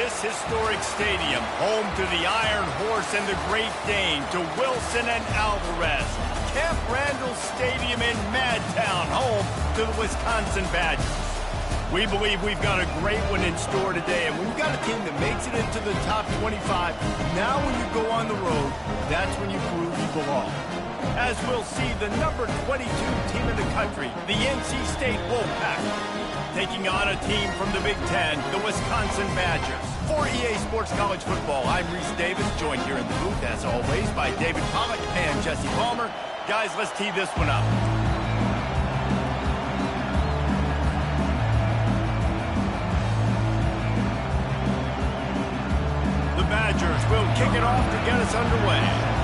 this historic stadium, home to the Iron Horse and the Great Dane, to Wilson and Alvarez. Camp Randall Stadium in Madtown, home to the Wisconsin Badgers. We believe we've got a great one in store today, and when you've got a team that makes it into the top 25, now when you go on the road, that's when you prove you belong. As we'll see, the number 22 team in the country, the NC State Wolfpack, taking on a team from the Big Ten, the Wisconsin Badgers. For EA Sports College Football, I'm Reese Davis, joined here in the booth, as always, by David Pollack and Jesse Palmer. Guys, let's tee this one up. The Badgers will kick it off to get us underway.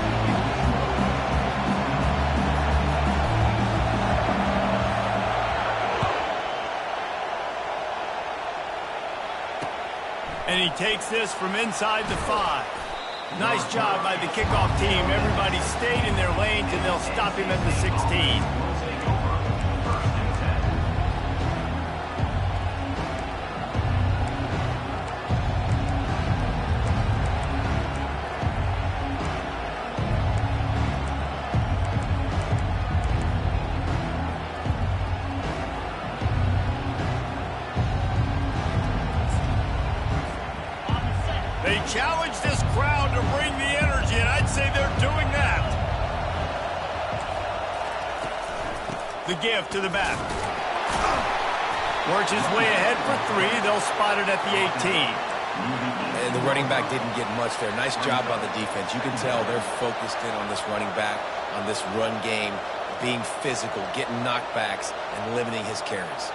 And he takes this from inside the 5. Nice job by the kickoff team. Everybody stayed in their lanes, and they'll stop him at the 16. They challenge this crowd to bring the energy, and I'd say they're doing that. The give to the back. Works his way ahead for 3. They'll spot it at the 18. And the running back didn't get much there. Nice job by the defense. You can tell they're focused in on this running back, on this run game, being physical, getting knockbacks, and limiting his carries.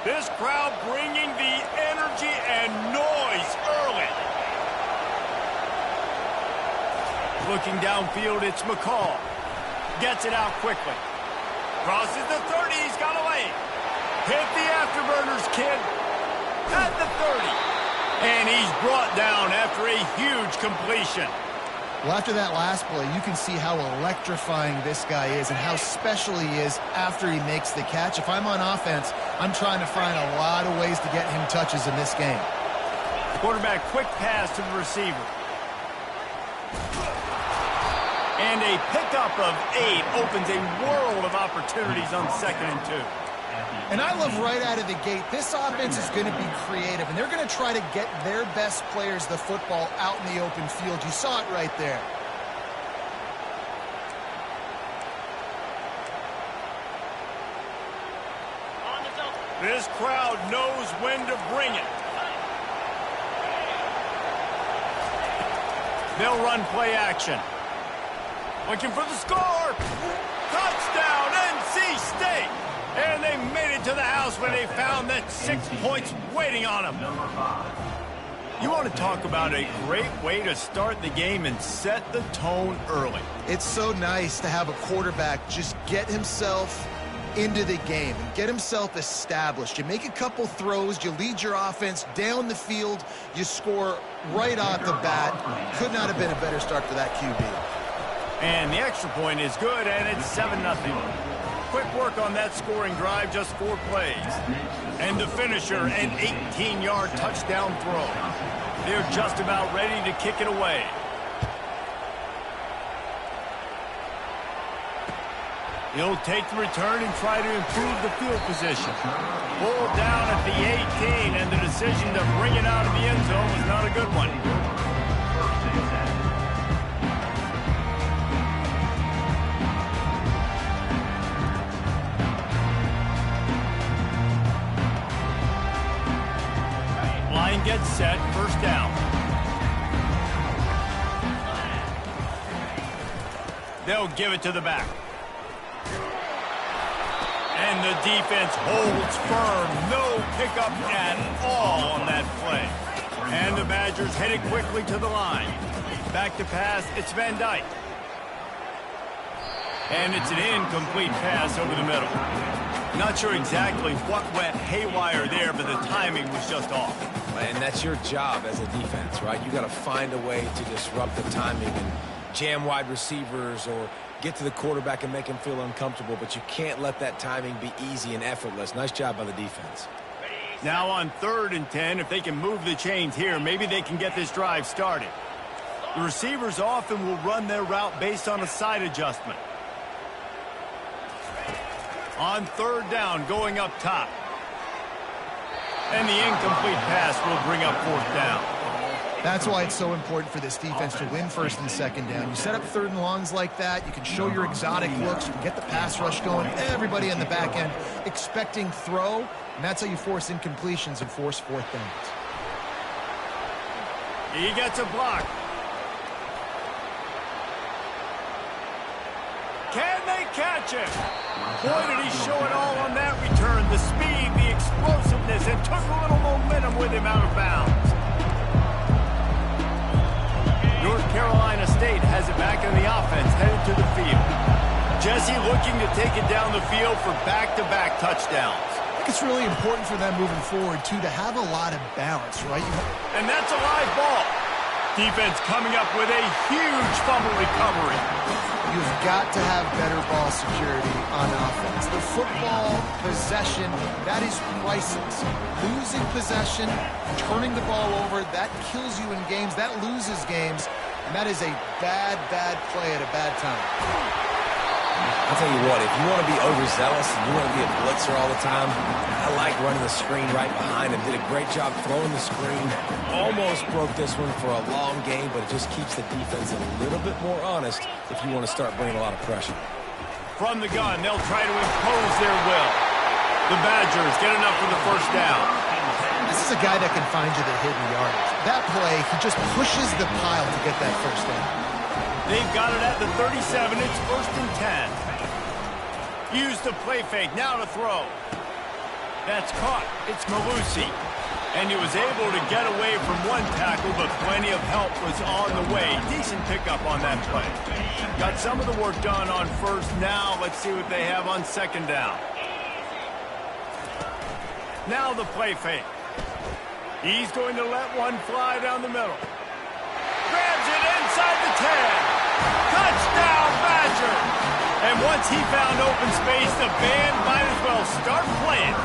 This crowd bringing the energy and noise early. Looking downfield, it's McCall. Gets it out quickly. Crosses the 30, he's got a lane. Hit the afterburners, kid. At the 30. And he's brought down after a huge completion. Well, after that last play, you can see how electrifying this guy is and how special he is after he makes the catch. If I'm on offense, I'm trying to find a lot of ways to get him touches in this game. Quarterback quick pass to the receiver. And a pickup of 8 opens a world of opportunities on 2nd and 2. And I love right out of the gate, this offense is going to be creative, and they're going to try to get their best players the football out in the open field. You saw it right there. This crowd knows when to bring it. They'll run play action. Looking for the score. Touchdown, NC State. And they made it to the house when they found that 6 points waiting on them. You want to talk about a great way to start the game and set the tone early. It's so nice to have a quarterback just get himself into the game and get himself established. You make a couple throws, you lead your offense down the field, you score right off the bat. Could not have been a better start for that QB. And the extra point is good, and it's 7-0. Quick work on that scoring drive, just 4 plays. And the finisher, an 18-yard touchdown throw. They're just about ready to kick it away. He'll take the return and try to improve the field position. Pulled down at the 18, and the decision to bring it out of the end zone was not a good one. Line gets set, first down. They'll give it to the back. And the defense holds firm. No pickup at all on that play. And the Badgers headed quickly to the line. Back to pass, it's Van Dyke. And it's an incomplete pass over the middle. Not sure exactly what went haywire there, but the timing was just off. And that's your job as a defense, right? You got to find a way to disrupt the timing and jam wide receivers or get to the quarterback and make him feel uncomfortable, but you can't let that timing be easy and effortless. Nice job by the defense. Now on 3rd and 10, if they can move the chains here, maybe they can get this drive started. The receivers often will run their route based on a side adjustment. On 3rd down, going up top. And the incomplete pass will bring up 4th down. That's why it's so important for this defense to win 1st and 2nd down. You set up 3rd and longs like that, you can show your exotic looks, you can get the pass rush going, everybody on the back end expecting throw, and that's how you force incompletions and force 4th downs. He gets a block. Can they catch him? Boy, did he show it all on that return. The speed, the explosiveness, and took a little momentum with him out of bounds. North Carolina State has it back in the offense, headed to the field. Jesse looking to take it down the field for back-to-back touchdowns. I think it's really important for them moving forward, too, to have a lot of balance, right? And that's a live ball. Defense coming up with a huge fumble recovery. You've got to have better ball security on offense. The football possession, that is priceless. Losing possession, turning the ball over, that kills you in games, that loses games, and that is a bad, bad play at a bad time. I'll tell you what, if you want to be overzealous and you want to be a blitzer all the time, I like running the screen right behind him. Did a great job throwing the screen. Almost broke this one for a long game, but it just keeps the defense a little bit more honest if you want to start bringing a lot of pressure. From the gun, they'll try to impose their will. The Badgers get enough for the 1st down. This is a guy that can find you the hidden yardage. That play, he just pushes the pile to get that 1st down. They've got it at the 37. It's 1st and 10. Use the play fake. Now to throw. That's caught. It's Malusi. And he was able to get away from one tackle, but plenty of help was on the way. Decent pickup on that play. Got some of the work done on 1st. Now let's see what they have on 2nd down. Now the play fake. He's going to let one fly down the middle. Grabs it inside the 10. Touchdown, Badger! And once he found open space, the band might as well start playing.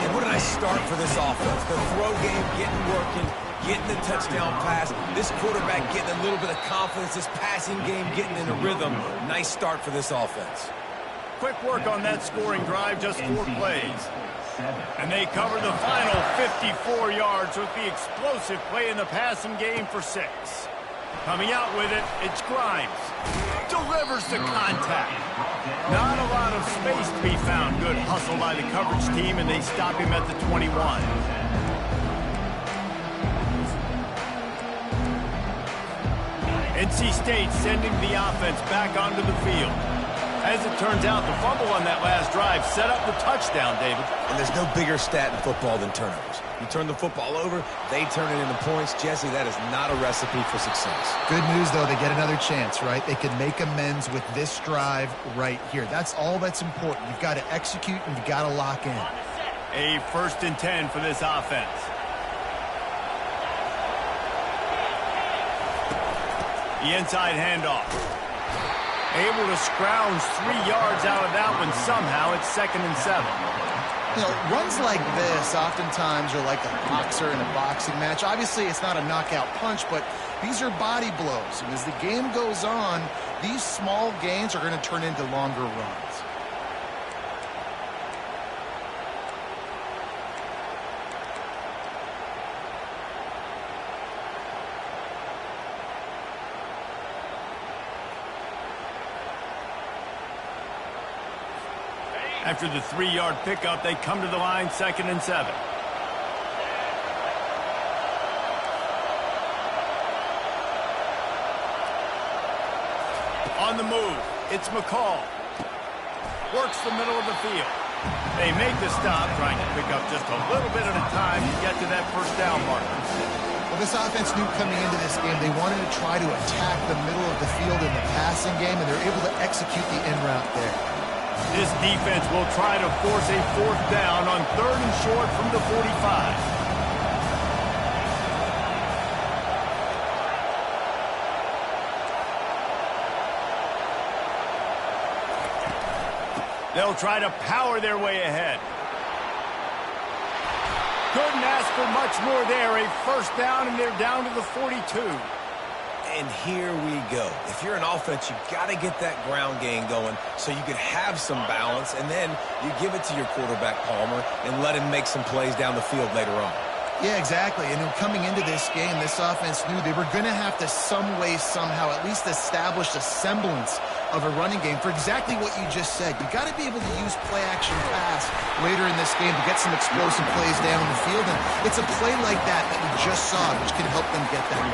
And what a nice start for this offense. The throw game getting working, getting the touchdown pass. This quarterback getting a little bit of confidence. This passing game getting in a rhythm. Nice start for this offense. Quick work on that scoring drive, just 4 plays. And they cover the final 54 yards with the explosive play in the passing game for 6. Coming out with it, it's Grimes. Delivers the contact. Not a lot of space to be found. Good hustle by the coverage team, and they stop him at the 21. NC State sending the offense back onto the field. As it turns out, the fumble on that last drive set up the touchdown, David. And there's no bigger stat in football than turnovers. You turn the football over, they turn it into points. Jesse, that is not a recipe for success. Good news, though, they get another chance, right? They can make amends with this drive right here. That's all that's important. You've got to execute and you've got to lock in. A 1st and 10 for this offense. The inside handoff. Able to scrounge 3 yards out of that one somehow. It's 2nd and 7. You know, runs like this oftentimes are like a boxer in a boxing match. Obviously, it's not a knockout punch, but these are body blows. And as the game goes on, these small gains are going to turn into longer runs. After the 3-yard pickup, they come to the line, 2nd and 7. On the move, it's McCall. Works the middle of the field. They make the stop, trying to pick up just a little bit at a time to get to that 1st down marker. Well, this offense knew coming into this game they wanted to try to attack the middle of the field in the passing game, and they're able to execute the in route there. This defense will try to force a 4th down on 3rd and short from the 45. They'll try to power their way ahead. Couldn't ask for much more there. A first down, and they're down to the 42. And here we go. If you're an offense, you got to get that ground game going so you can have some balance, and then you give it to your quarterback, Palmer, and let him make some plays down the field later on. Yeah, exactly. And coming into this game, this offense knew they were going to have to some way, somehow, at least establish a semblance of a running game for exactly what you just said. You got to be able to use play-action pass later in this game to get some explosive plays down the field. And it's a play like that that we just saw, which can help them get that.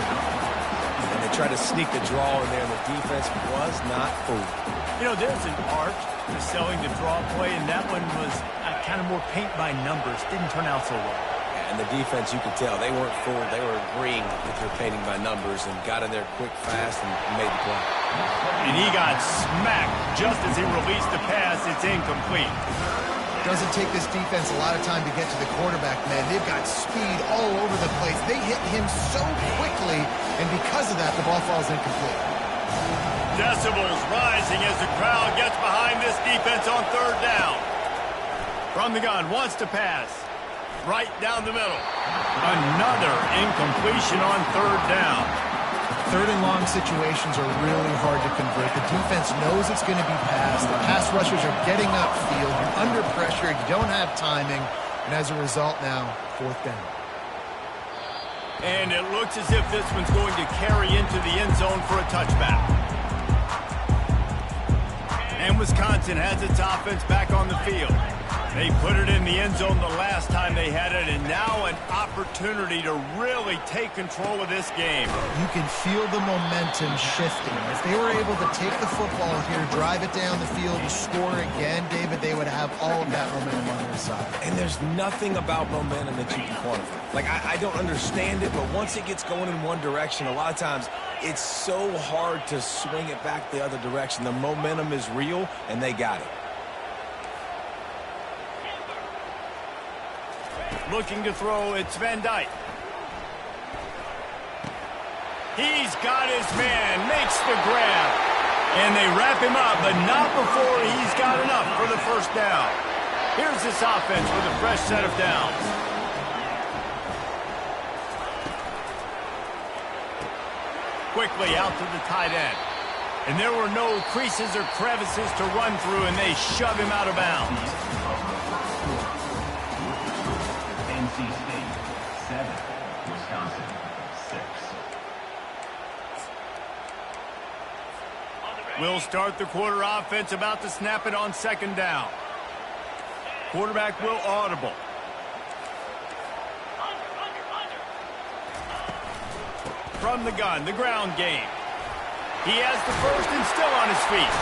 And they tried to sneak the draw in there, and the defense was not fooled. You know, there's an art to selling the draw play, and that one was kind of more paint by numbers. Didn't turn out so well. And the defense, you could tell, they weren't fooled. They were agreeing with their painting by numbers and got in there quick, fast, and made the play. And he got smacked just as he released the pass. It's incomplete. Doesn't take this defense a lot of time to get to the quarterback, man. They've got speed all over the place. They hit him so quickly, and because of that, the ball falls incomplete. Decibels rising as the crowd gets behind this defense on third down. From the gun, wants to pass. Right down the middle. Another incompletion on third down. Third and long situations are really hard to convert. The defense knows it's going to be passed. The pass rushers are getting upfield. You're under pressure. You don't have timing. And as a result now, fourth down. And it looks as if this one's going to carry into the end zone for a touchback. And Wisconsin has its offense back on the field. They put it in the end zone the last time they had it, and now an opportunity to really take control of this game. You can feel the momentum shifting. If they were able to take the football here, drive it down the field, and score again, David, they would have all of that momentum on their side. And there's nothing about momentum that you can quantify. Like, I don't understand it, but once it gets going in one direction, a lot of times it's so hard to swing it back the other direction. The momentum is real, and they got it. Looking to throw, it's Van Dyke. He's got his man, makes the grab. And they wrap him up, but not before he's got enough for the first down. Here's this offense with a fresh set of downs. Quickly out to the tight end. And there were no creases or crevices to run through, and they shove him out of bounds. NC State 7, Wisconsin 6. We'll start the quarter offense, about to snap it on second down. Quarterback will audible. From the gun, the ground game. He has the first and still on his feet.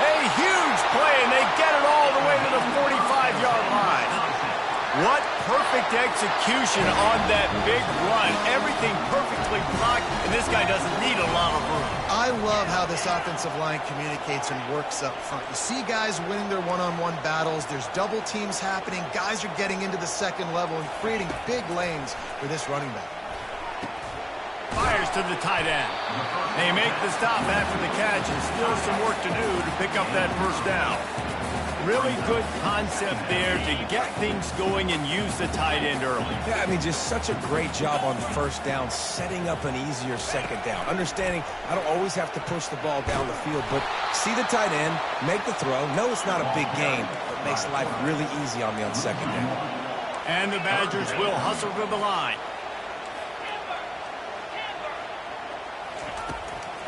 A huge play, and they get it all the way to the 45-yard line. What perfect execution on that big run. Everything perfectly blocked, and this guy doesn't need a lot of room. I love how this offensive line communicates and works up front. You see guys winning their one-on-one battles. There's double teams happening. Guys are getting into the second level and creating big lanes for this running back. Fires to the tight end. They make the stop after the catch, and still some work to do to pick up that first down. Really good concept there to get things going and use the tight end early. Yeah, I mean, just such a great job on first down, setting up an easier second down. Understanding I don't always have to push the ball down the field, but see the tight end, make the throw. No, it's not a big game, but makes life really easy on me on second down. And the Badgers will hustle to the line.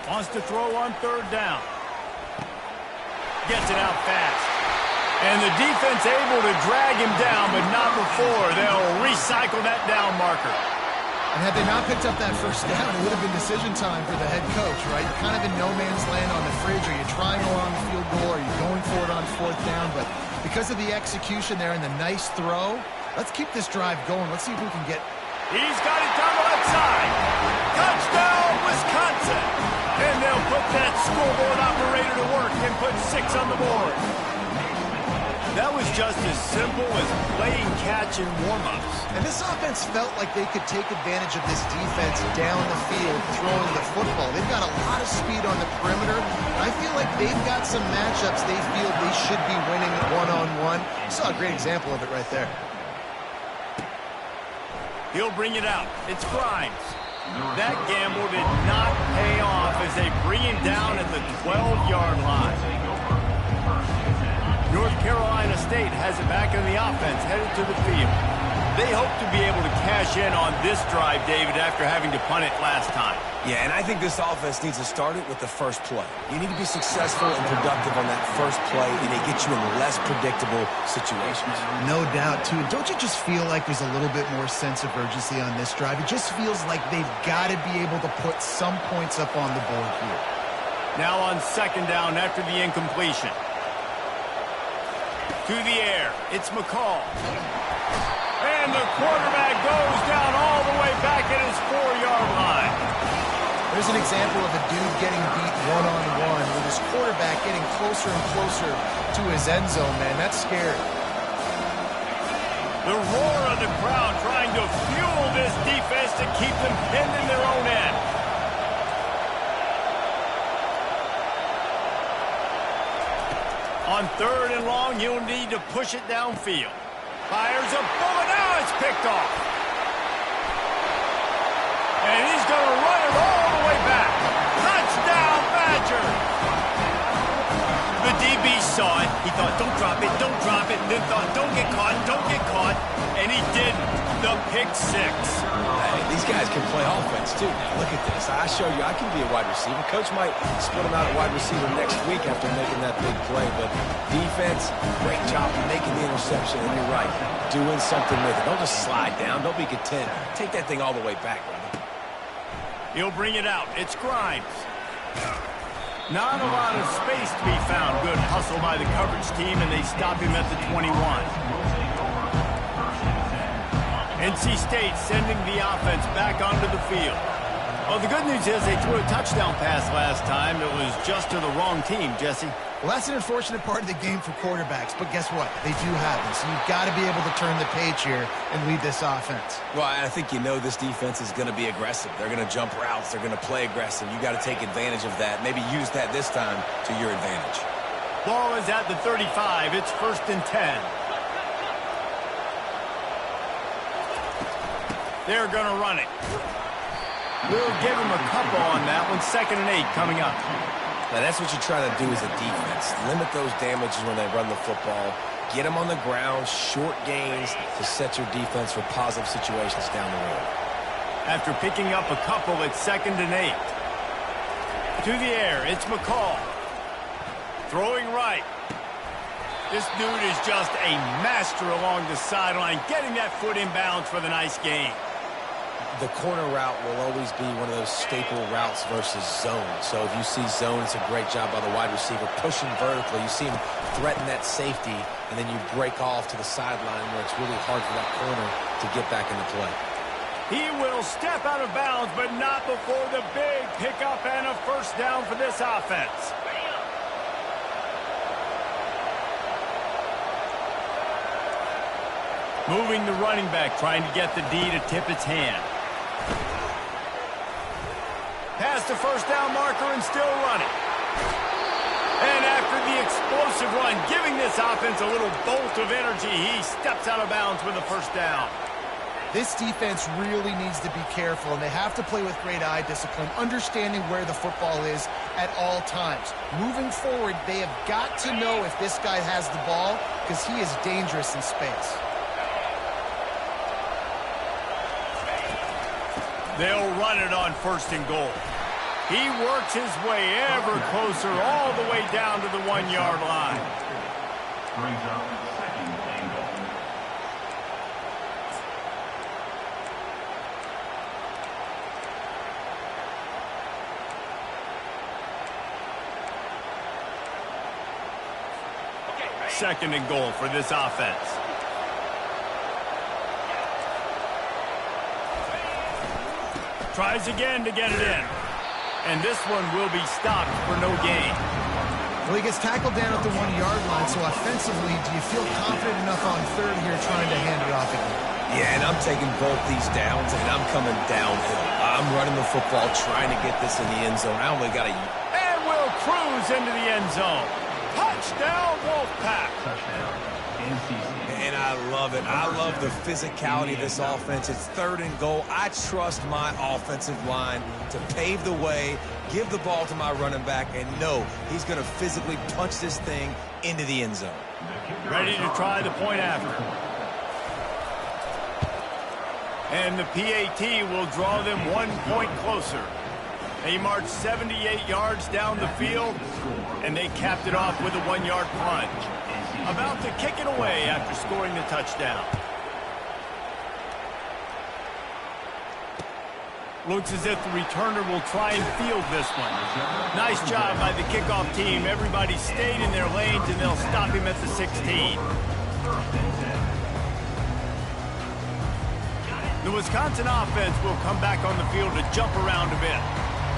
Wants to throw on third down. Gets it out fast. And the defense able to drag him down, but not before. They'll recycle that down marker. And had they not picked up that first down, it would have been decision time for the head coach, right? You're kind of in no man's land on the fridge. Are you trying along the field goal? Are you going for it on fourth down? But because of the execution there and the nice throw, let's keep this drive going. Let's see if we can get... He's got it down the left side. Touchdown, Wisconsin. And they'll put that scoreboard operator to work and put 6 on the board. That was just as simple as playing catch in warm-ups. And this offense felt like they could take advantage of this defense down the field throwing the football. They've got a lot of speed on the perimeter, and I feel like they've got some matchups they feel they should be winning one-on-one. You saw a great example of it right there. He'll bring it out. It's Grimes. That gamble did not pay off as they bring him down at the 12-yard line. North Carolina State has it back in the offense, headed to the field. They hope to be able to cash in on this drive, David, after having to punt it last time. Yeah, and I think this offense needs to start it with the first play. You need to be successful and productive on that first play, and it gets you in less predictable situations. No doubt, too. Don't you just feel like there's a little bit more sense of urgency on this drive? It just feels like they've got to be able to put some points up on the board here. Now on second down after the incompletion. To the air, it's McCall. And the quarterback goes down all the way back at his 4-yard line. There's an example of a dude getting beat one-on-one with his quarterback getting closer and closer to his end zone, man. That's scary. The roar of the crowd trying to fuel this defense to keep them pinned in their own end. On third and long, you'll need to push it downfield. Fires a bullet. Now it's picked off. And he's going to run it all the way back. Touchdown, Badger. The DB saw it. He thought, don't drop it, don't drop it. Then thought, don't get caught, don't get caught. And he did the pick six. Hey, these guys can play offense, too. Now, look at this. I show you I can be a wide receiver. Coach might split him out at wide receiver next week after making that big play. But defense, great job making the interception. And you're right, doing something with it. Don't just slide down. Don't be content. Take that thing all the way back, brother. He'll bring it out. It's Grimes. Not a lot of space to be found. Good hustle by the coverage team, and they stop him at the 21. NC State sending the offense back onto the field. Well, the good news is they threw a touchdown pass last time. It was just to the wrong team, Jesse. Well, that's an unfortunate part of the game for quarterbacks, but guess what? They do happen, so you've got to be able to turn the page here and lead this offense. Well, I think you know this defense is going to be aggressive. They're going to jump routes. They're going to play aggressive. You got to take advantage of that. Maybe use that this time to your advantage. Ball is at the 35. It's 1st and 10. They're going to run it. We'll give them a couple on that one. 2nd and 8 coming up. Now, that's what you try to do as a defense. Limit those damages when they run the football. Get them on the ground, short gains to set your defense for positive situations down the road. After picking up a couple, it's 2nd and 8. To the air, it's McCall. Throwing right. This dude is just a master along the sideline, getting that foot in bounds for the nice gain. The corner route will always be one of those staple routes versus zone. So if you see zone, it's a great job by the wide receiver pushing vertically. You see him threaten that safety, and then you break off to the sideline where it's really hard for that corner to get back into play. He will step out of bounds, but not before the big pickup and a 1st down for this offense. Moving the running back, trying to get the D to tip its hand. Past the 1st down marker and still running. And after the explosive run, giving this offense a little bolt of energy, he steps out of bounds with a 1st down. This defense really needs to be careful, and they have to play with great eye discipline, understanding where the football is at all times. Moving forward, they have got to know if this guy has the ball, because he is dangerous in space. They'll run it on 1st and goal. He works his way ever closer all the way down to the 1-yard line. Brings up 2nd and goal. Second and goal for this offense. Tries again to get it in. And this one will be stopped for no gain. Well, he gets tackled down at the 1-yard line, so offensively, do you feel confident enough on third here trying to hand it off again? Yeah, and I'm taking both these downs, and I'm coming downhill. I'm running the football, trying to get this in the end zone. I only got a... And will cruise into the end zone. Touchdown, Wolfpack. Touchdown. NCC. And I love it. I love the physicality of this offense. It's 3rd and goal. I trust my offensive line to pave the way, give the ball to my running back, and know he's going to physically punch this thing into the end zone. Ready to try the point after. And the PAT will draw them 1 point closer. They marched 78 yards down the field, and they capped it off with a 1-yard plunge. About to kick it away after scoring the touchdown. Looks as if the returner will try and field this one. Nice job by the kickoff team. Everybody stayed in their lanes, and they'll stop him at the 16. The Wisconsin offense will come back on the field to jump around a bit.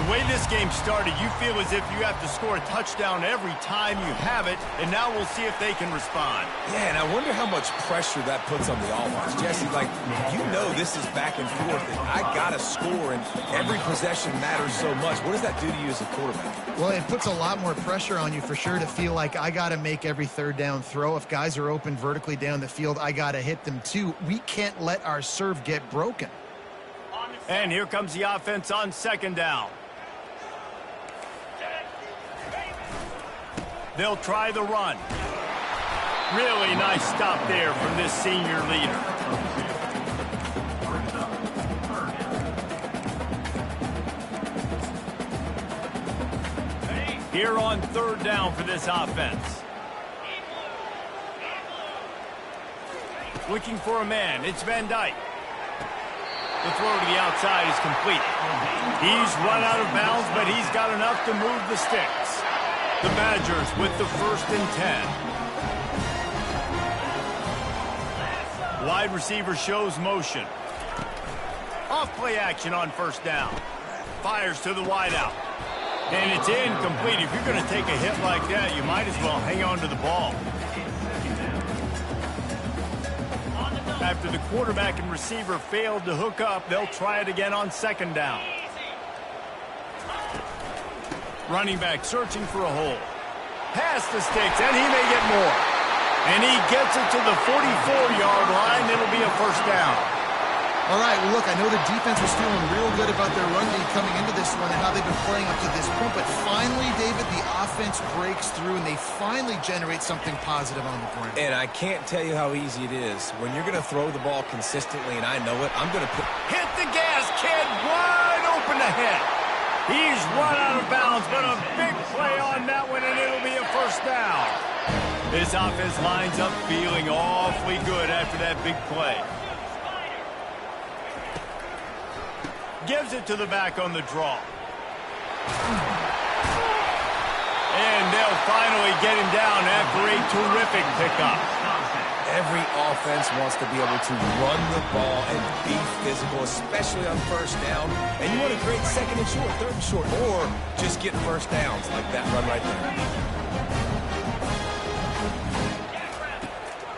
The way this game started, you feel as if you have to score a touchdown every time you have it, and now we'll see if they can respond. Yeah, and I wonder how much pressure that puts on the offense. Jesse, like, you know this is back and forth, and I got to score, and every possession matters so much. What does that do to you as a quarterback? Well, it puts a lot more pressure on you for sure to feel like I got to make every 3rd down throw. If guys are open vertically down the field, I got to hit them too. We can't let our serve get broken. And here comes the offense on 2nd down. They'll try the run. Really nice stop there from this senior leader. Here on 3rd down for this offense. Looking for a man. It's Van Dyke. The throw to the outside is complete. He's run out of bounds, but he's got enough to move the sticks. The Badgers with the 1st and 10. Wide receiver shows motion. Off play action on 1st down. Fires to the wideout. And it's incomplete. If you're going to take a hit like that, you might as well hang on to the ball. After the quarterback and receiver failed to hook up, they'll try it again on 2nd down. Running back searching for a hole. Pass the sticks, and he may get more. And he gets it to the 44-yard line. It'll be a 1st down. All right, well, look, I know the defense was feeling real good about their run game coming into this one and how they've been playing up to this point. But finally, David, the offense breaks through, and they finally generate something positive on the ground. And I can't tell you how easy it is. When you're going to throw the ball consistently, and I know it, I'm going to put... Hit the gas, kid. Wide open ahead. He's run out of bounds, but a big play on that one, and it'll be a 1st down. This offense lines up feeling awfully good after that big play. Gives it to the back on the draw. And they'll finally get him down after a terrific pickup. Every offense wants to be able to run the ball and be physical, especially on 1st down. And you want to create 2nd and short, 3rd and short, or just get 1st downs like that run right there.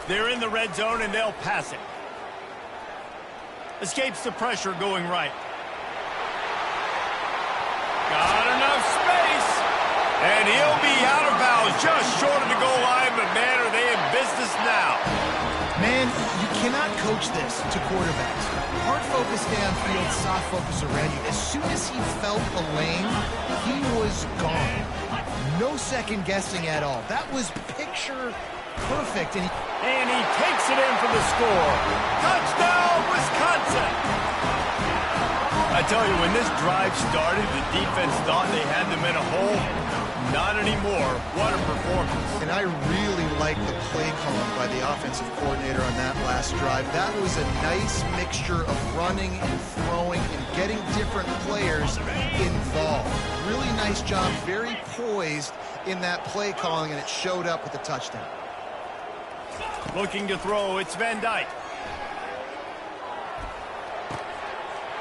They're in the red zone, and they'll pass it. Escapes the pressure going right. Got enough space. And he'll be out of bounds just short of the goal line, but man, are they in business now. Man, you cannot coach this to quarterbacks. Hard focus downfield, soft focus around you. As soon as he felt the lane, he was gone. No second guessing at all. That was picture perfect. And he takes it in for the score. Touchdown, Wisconsin! I tell you, when this drive started, the defense thought they had them in a hole. Not anymore. What a performance. And I really like the play calling by the offensive coordinator on that last drive. That was a nice mixture of running and throwing and getting different players involved. Really nice job, very poised in that play calling, and it showed up with the touchdown. Looking to throw, it's Van Dyke.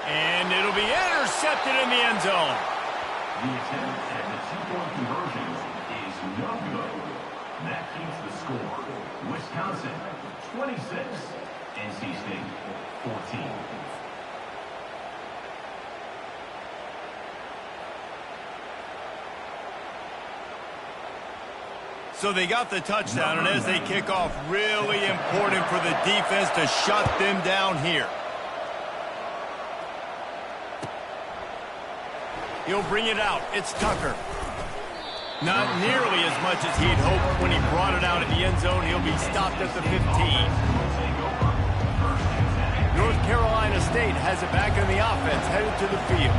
And it'll be intercepted in the end zone. The attempt at the 2-point conversion is no good. 26, NC State 14. So they got the touchdown, and as they kick off, really important for the defense to shut them down here. He'll bring it out. It's Tucker. Not nearly as much as he'd hoped when he brought it out in the end zone. He'll be stopped at the 15. North Carolina State has it back in the offense, headed to the field.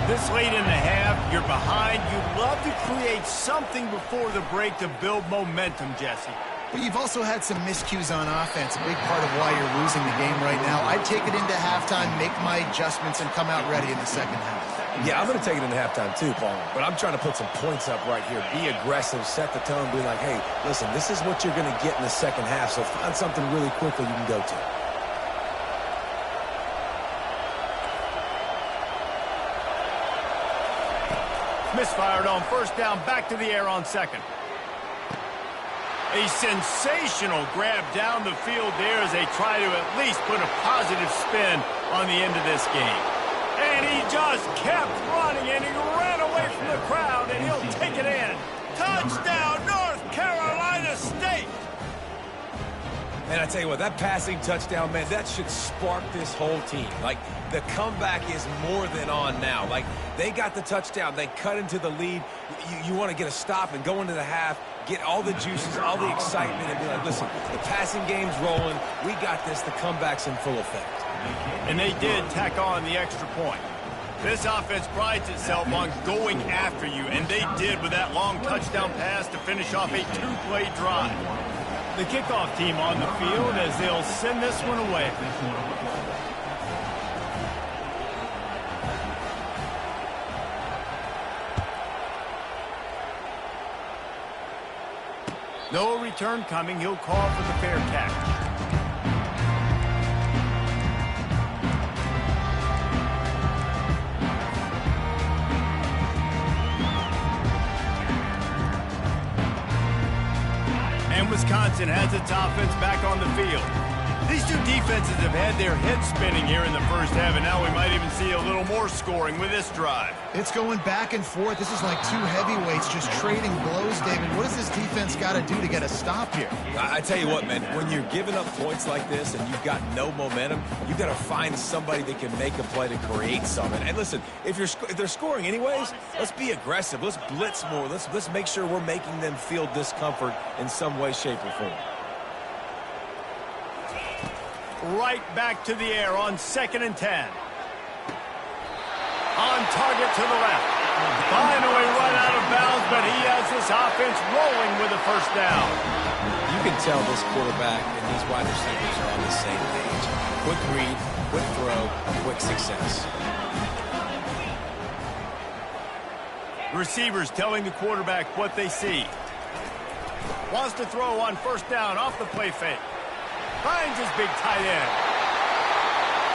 This late in the half, you're behind. You'd love to create something before the break to build momentum, Jesse. But you've also had some miscues on offense, a big part of why you're losing the game right now. I'd take it into halftime, make my adjustments, and come out ready in the second half. Yeah, I'm going to take it into halftime too, Paul. But I'm trying to put some points up right here. Be aggressive, set the tone, be like, hey, listen, this is what you're going to get in the second half, so find something really quickly you can go to. Misfired on first down, back to the air on second. A sensational grab down the field there as they try to at least put a positive spin on the end of this game. And he just kept running, and he ran away from the crowd, and he'll take it in. Touchdown, North Carolina State! And I tell you what, that passing touchdown, man, that should spark this whole team. Like, the comeback is more than on now. Like, they got the touchdown. They cut into the lead. You want to get a stop and go into the half, get all the juices, all the excitement, and be like, listen, the passing game's rolling. We got this. The comeback's in full effect. And they did tack on the extra point. This offense prides itself on going after you, and they did with that long touchdown pass to finish off a two-play drive. The kickoff team on the field as they'll send this one away. No return coming. He'll call for the fair catch. And Wisconsin has its offense back on the field. These two defenses have had their heads spinning here in the first half, and now we might even see a little more scoring with this drive. It's going back and forth. This is like two heavyweights just trading blows, David. What does this defense got to do to get a stop here? I tell you what, man, when you're giving up points like this and you've got no momentum, you've got to find somebody that can make a play to create something. And listen, if they're scoring anyways, let's be aggressive. Let's blitz more. Let's make sure we're making them feel discomfort in some way, shape, or form. Right back to the air on 2nd and 10. On target to the left. Finally run out of bounds, but he has this offense rolling with a first down. You can tell this quarterback and these wide receivers are on the same page. Quick read, quick throw, quick success. Receivers telling the quarterback what they see. Wants to throw on first down off the play fake. Finds his big tight end.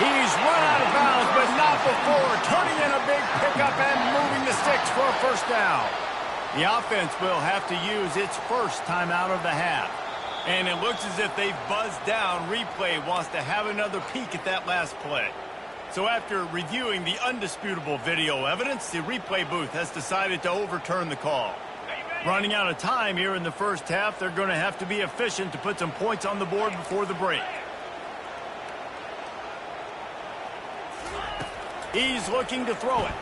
He's run out of bounds, but not before turning in a big pickup and moving the sticks for a first down. The offense will have to use its first timeout of the half. And it looks as if they've buzzed down. Replay wants to have another peek at that last play. So after reviewing the undisputable video evidence, the replay booth has decided to overturn the call. Running out of time here in the first half, they're going to have to be efficient to put some points on the board before the break. He's looking to throw it.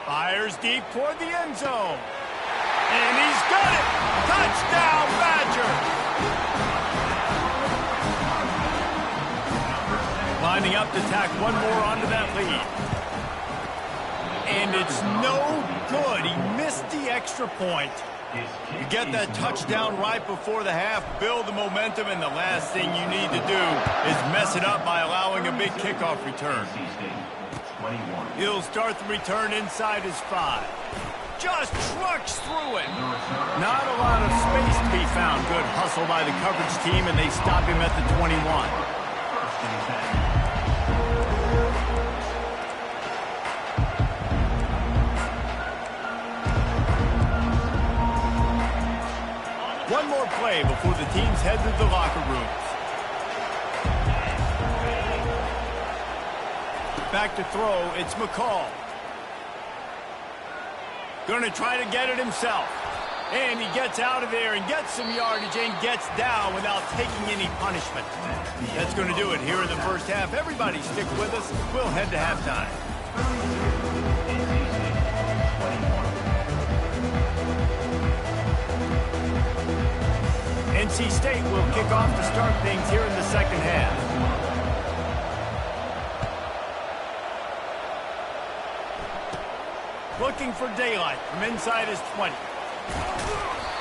Fires deep toward the end zone. And he's got it! Touchdown, Badger! Lining up to tack one more onto that lead. And it's no good. He missed the extra point. You get that touchdown right before the half, build the momentum, and the last thing you need to do is mess it up by allowing a big kickoff return. He'll start the return inside his 5. Just trucks through it. Not a lot of space to be found. Good hustle by the coverage team, and they stop him at the 21. One more play before the teams head to the locker rooms. Back to throw, it's McCall. Going to try to get it himself. And he gets out of there and gets some yardage and gets down without taking any punishment. That's going to do it here in the first half. Everybody stick with us. We'll head to halftime. NC State will kick off to start things here in the second half. Looking for daylight from inside his 20.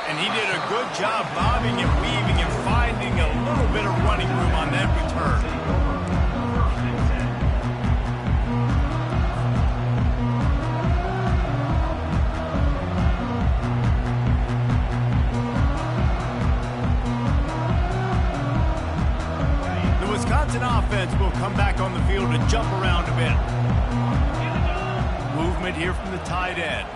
And he did a good job bobbing and weaving and finding a little bit of running room on that return. The Wisconsin offense will come back on the field to jump around a bit. Movement here from the tight end.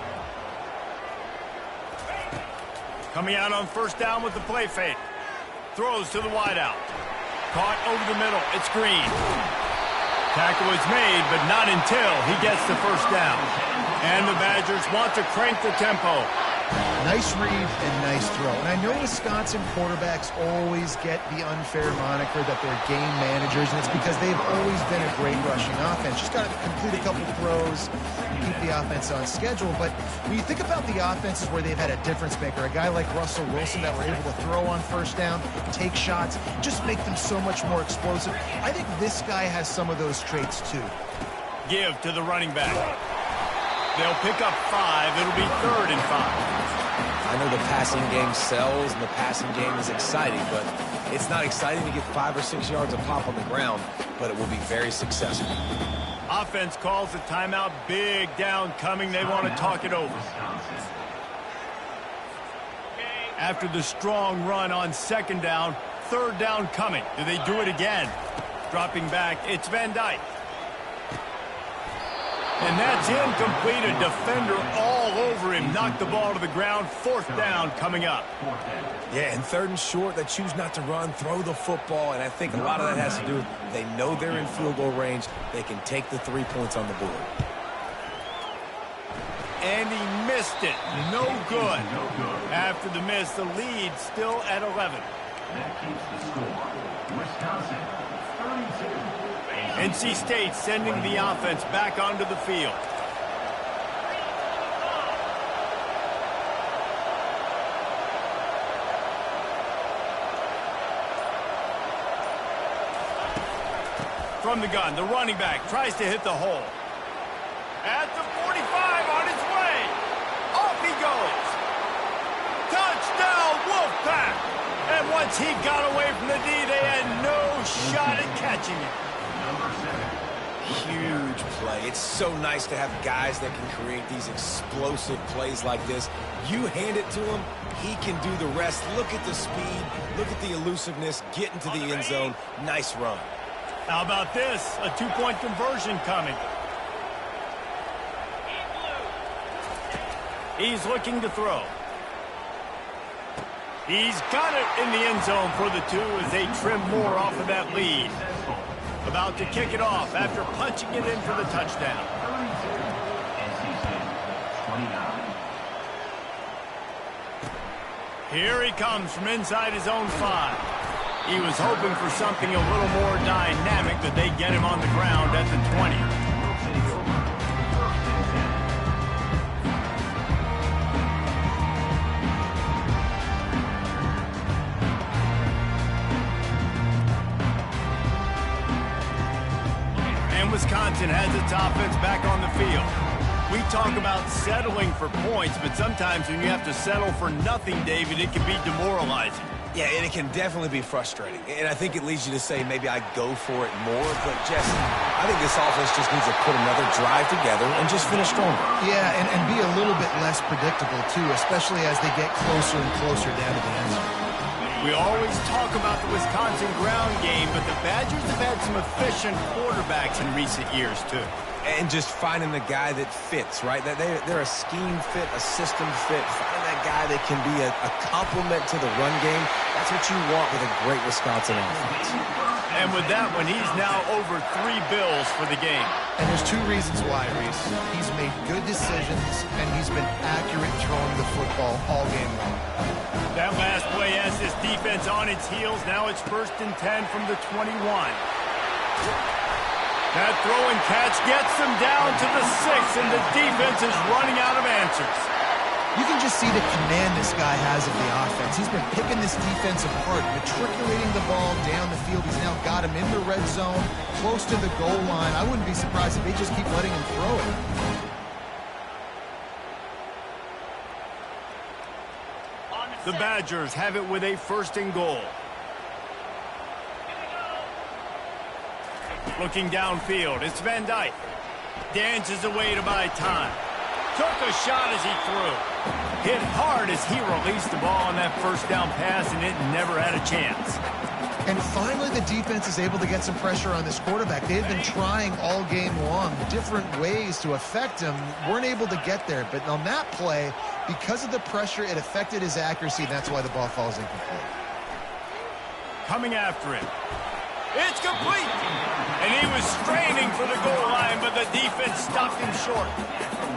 Coming out on first down with the play fake. Throws to the wideout. Caught over the middle. It's Green. Tackle is made, but not until he gets the first down. And the Badgers want to crank the tempo. Nice read and nice throw. And I know Wisconsin quarterbacks always get the unfair moniker that they're game managers, and it's because they've always been a great rushing offense. Just got to complete a couple throws and keep the offense on schedule. But when you think about the offenses where they've had a difference maker, a guy like Russell Wilson that were able to throw on first down, take shots, just make them so much more explosive. I think this guy has some of those traits too. Give to the running back. They'll pick up 5. It'll be 3rd and 5. I know the passing game sells and the passing game is exciting, but it's not exciting to get 5 or 6 yards of pop on the ground, but it will be very successful. Offense calls a timeout. Big down coming. They want to talk it over. After the strong run on 2nd down, 3rd down coming. Do they do it again? Dropping back, it's Van Dyke. And that's incomplete. A defender all over him. Knocked the ball to the ground. 4th down coming up. Yeah, and 3rd and short, they choose not to run, throw the football, and I think a lot of that has to do with they know they're in field goal range. They can take the 3 points on the board. And he missed it. No good. After the miss, the lead still at 11. That keeps the score. Wisconsin, 32. NC State sending the offense back onto the field. From the gun, the running back tries to hit the hole. At the 45, on his way. Off he goes. Touchdown, Wolfpack! And once he got away from the D, they had no shot at catching it. Huge play. It's so nice to have guys that can create these explosive plays like this. You hand it to him, he can do the rest. Look at the speed, look at the elusiveness, get into the end zone. Nice run. How about this? A 2-point conversion coming. He's looking to throw. He's got it in the end zone for the 2 as they trim more off of that lead. About to kick it off after punching it in for the touchdown. Here he comes from inside his own 5. He was hoping for something a little more dynamic, but they get him on the ground at the 20. Wisconsin has its offense back on the field. We talk about settling for points, but sometimes when you have to settle for nothing, David, it can be demoralizing. Yeah, and it can definitely be frustrating. And I think it leads you to say maybe I go for it more. But, Jesse, I think this offense just needs to put another drive together and just finish stronger. Yeah, and be a little bit less predictable, too, especially as they get closer and closer down to the end zone. We always talk about the Wisconsin ground game, but the Badgers have had some efficient quarterbacks in recent years, too. And just finding the guy that fits, right? They're a scheme fit, a system fit. Finding that guy that can be a complement to the run game. That's what you want with a great Wisconsin offense. And with that one, he's now over 3 bills for the game. And there's 2 reasons why, Reese. He's made good decisions, and he's been accurate throwing the football all game long. That last play has this defense on its heels. Now it's 1st and 10 from the 21. That throw and catch gets them down to the 6, and the defense is running out of answers. You can just see the command this guy has of the offense. He's been picking this defense apart, matriculating the ball down the field. He's now got him in the red zone, close to the goal line. I wouldn't be surprised if they just keep letting him throw it. The Badgers have it with a 1st and goal. Looking downfield, it's Van Dyke. Dances away to buy time. Took a shot as he threw. Hit hard as he released the ball on that 1st down pass, and it never had a chance. And finally, the defense is able to get some pressure on this quarterback. They had been trying all game long different ways to affect him. Weren't able to get there. But on that play, because of the pressure, it affected his accuracy, and that's why the ball falls incomplete. Coming after it. It's complete. And he was straining for the goal line, but the defense stopped him short.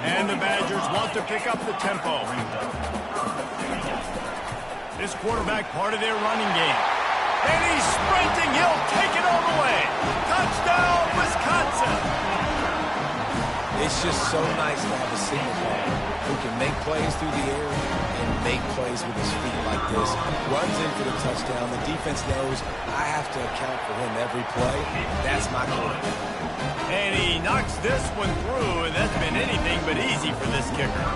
And the Badgers want to pick up the tempo. This quarterback part of their running game. And he's sprinting. He'll take it all the way. Touchdown, Wisconsin. It's just so nice to have a signal baller who can make plays through the air and make plays with his feet like this. Runs in for the touchdown. The defense knows I have to account for him every play. That's my quarterback. And he knocks this one through, and that's been anything but easy for this kicker.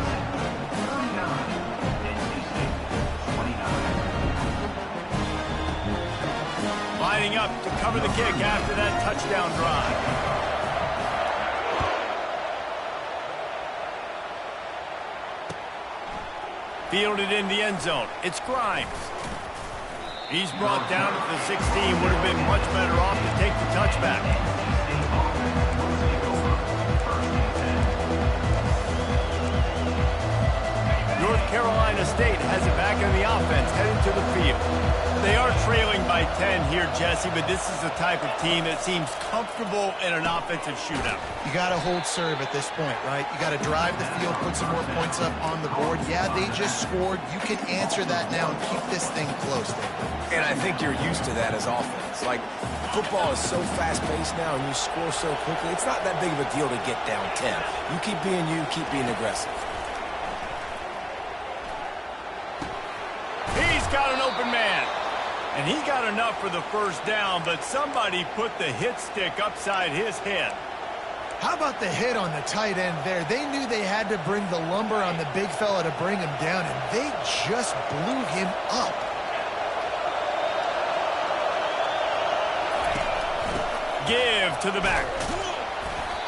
Lining up to cover the kick after that touchdown drive. Fielded in the end zone. It's Grimes. He's brought down at the 16. Would have been much better off to take the touchback. North Carolina State has it back in the offense, heading to the field. They are trailing by 10 here, Jesse, but this is the type of team that seems comfortable in an offensive shootout. You got to hold serve at this point, right? You got to drive the field, put some more points up on the board. Yeah, they just scored. You can answer that now and keep this thing close. And I think you're used to that as offense. Like, football is so fast-paced now, and you score so quickly. It's not that big of a deal to get down 10. You keep being aggressive. He's got an open man. And he got enough for the 1st down, but somebody put the hit stick upside his head. How about the hit on the tight end there? They knew they had to bring the lumber on the big fella to bring him down, and they just blew him up. Give to the back.